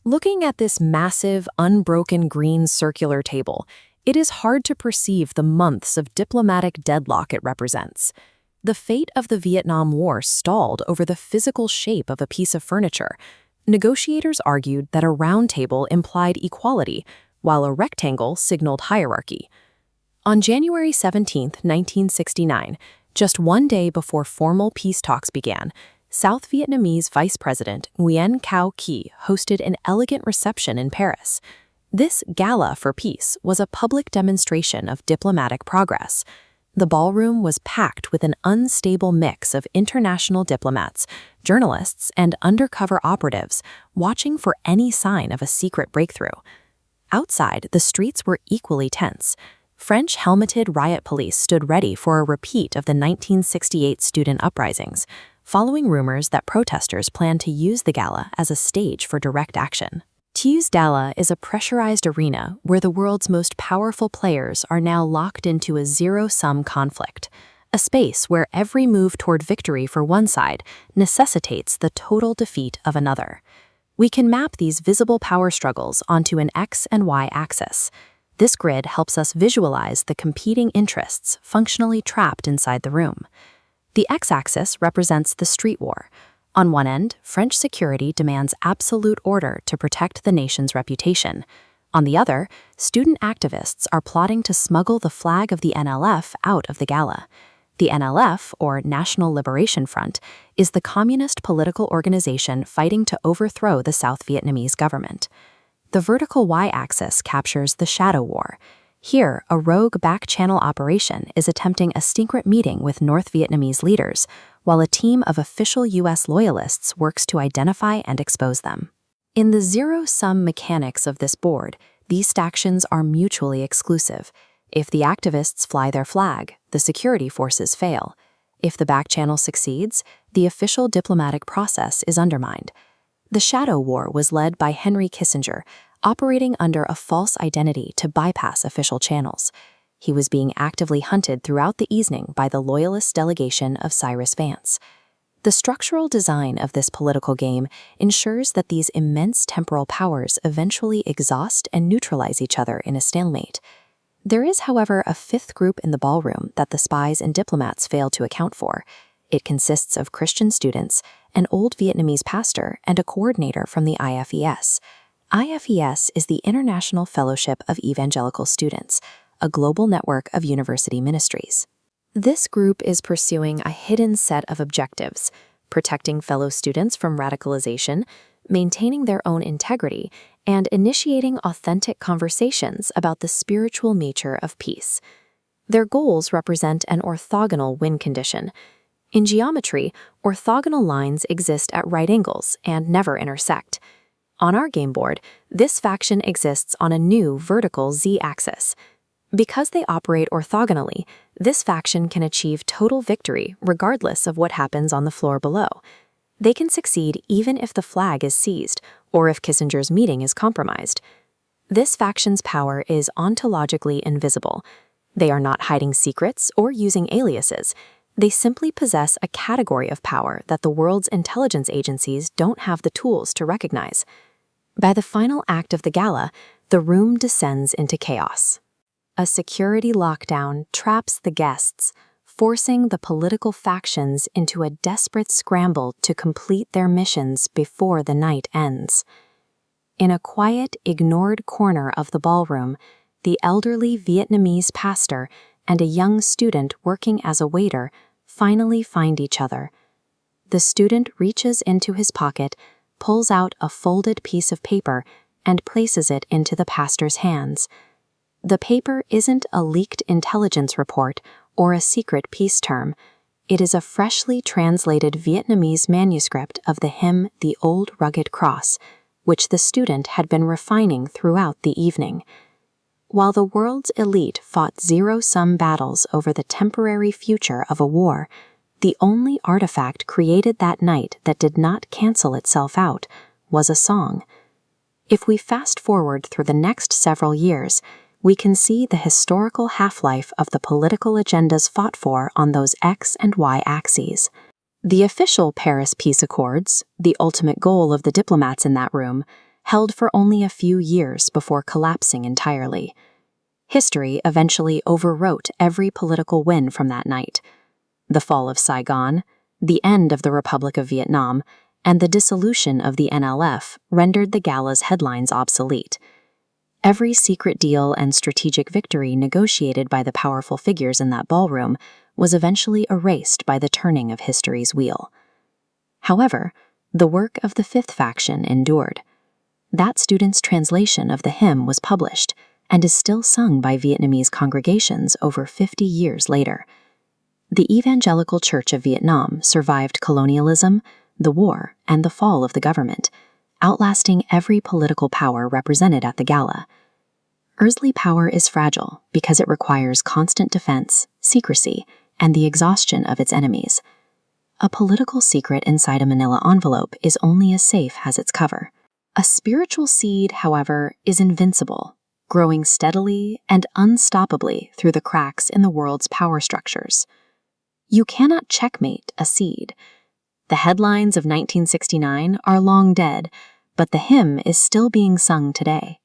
Looking at this massive, unbroken green circular table, it is hard to perceive the months of diplomatic deadlock it represents. The fate of the Vietnam War stalled over the physical shape of a piece of furniture. Negotiators argued that a round table implied equality, while a rectangle signaled hierarchy. On January 17, 1969, just one day before formal peace talks began, South Vietnamese Vice President Nguyen Cao Ky hosted an elegant reception in Paris. This Gala for Peace was a public demonstration of diplomatic progress. The ballroom was packed with an unstable mix of international diplomats, journalists, and undercover operatives watching for any sign of a secret breakthrough. Outside, the streets were equally tense. French helmeted riot police stood ready for a repeat of the 1968 student uprisings, following rumors that protesters planned to use the Gala as a stage for direct action. TU's Gala is a pressurized arena where the world's most powerful players are now locked into a zero-sum conflict, a space where every move toward victory for one side necessitates the total defeat of another. We can map these visible power struggles onto an X and Y axis. This grid helps us visualize the competing interests functionally trapped inside the room. The X-axis represents the street war. On one end, French security demands absolute order to protect the nation's reputation. On the other, student activists are plotting to smuggle the flag of the NLF out of the Gala. The NLF, or National Liberation Front, is the communist political organization fighting to overthrow the South Vietnamese government. The vertical Y-axis captures the shadow war. Here, a rogue back-channel operation is attempting a secret meeting with North Vietnamese leaders, while a team of official U.S. loyalists works to identify and expose them. In the zero-sum mechanics of this board, these factions are mutually exclusive. If the activists fly their flag, the security forces fail. If the back-channel succeeds, the official diplomatic process is undermined. The Shadow War was led by Henry Kissinger, operating under a false identity to bypass official channels. He was being actively hunted throughout the evening by the loyalist delegation of Cyrus Vance. The structural design of this political game ensures that these immense temporal powers eventually exhaust and neutralize each other in a stalemate. There is, however, a fifth group in the ballroom that the spies and diplomats fail to account for. It consists of Christian students, an old Vietnamese pastor, and a coordinator from the IFES. IFES is the International Fellowship of Evangelical Students, a global network of university ministries. This group is pursuing a hidden set of objectives: protecting fellow students from radicalization, maintaining their own integrity, and initiating authentic conversations about the spiritual nature of peace. Their goals represent an orthogonal win condition. In geometry, orthogonal lines exist at right angles and never intersect. On our game board, this faction exists on a new vertical z-axis. Because they operate orthogonally, this faction can achieve total victory regardless of what happens on the floor below. They can succeed even if the flag is seized or if Kissinger's meeting is compromised. This faction's power is ontologically invisible. They are not hiding secrets or using aliases. They simply possess a category of power that the world's intelligence agencies don't have the tools to recognize. By the final act of the Gala, the room descends into chaos. A security lockdown traps the guests, forcing the political factions into a desperate scramble to complete their missions before the night ends. In a quiet, ignored corner of the ballroom, the elderly Vietnamese pastor and a young student working as a waiter finally find each other. The student reaches into his pocket, pulls out a folded piece of paper, and places it into the pastor's hands. The paper isn't a leaked intelligence report or a secret peace term. It is a freshly translated Vietnamese manuscript of the hymn "The Old Rugged Cross," which the student had been refining throughout the evening. While the world's elite fought zero-sum battles over the temporary future of a war, the only artifact created that night that did not cancel itself out was a song. If we fast forward through the next several years, we can see the historical half-life of the political agendas fought for on those X and Y axes. The official Paris Peace Accords, the ultimate goal of the diplomats in that room, held for only a few years before collapsing entirely. History eventually overwrote every political win from that night. The fall of Saigon, the end of the Republic of Vietnam, and the dissolution of the NLF rendered the Gala's headlines obsolete. Every secret deal and strategic victory negotiated by the powerful figures in that ballroom was eventually erased by the turning of history's wheel. However, the work of the fifth faction endured. That student's translation of the hymn was published and is still sung by Vietnamese congregations over 50 years later. The Evangelical Church of Vietnam survived colonialism, the war, and the fall of the government, outlasting every political power represented at the Gala. Earthly power is fragile because it requires constant defense, secrecy, and the exhaustion of its enemies. A political secret inside a manila envelope is only as safe as its cover. A spiritual seed, however, is invincible, growing steadily and unstoppably through the cracks in the world's power structures. You cannot checkmate a seed. The headlines of 1969 are long dead, but the hymn is still being sung today.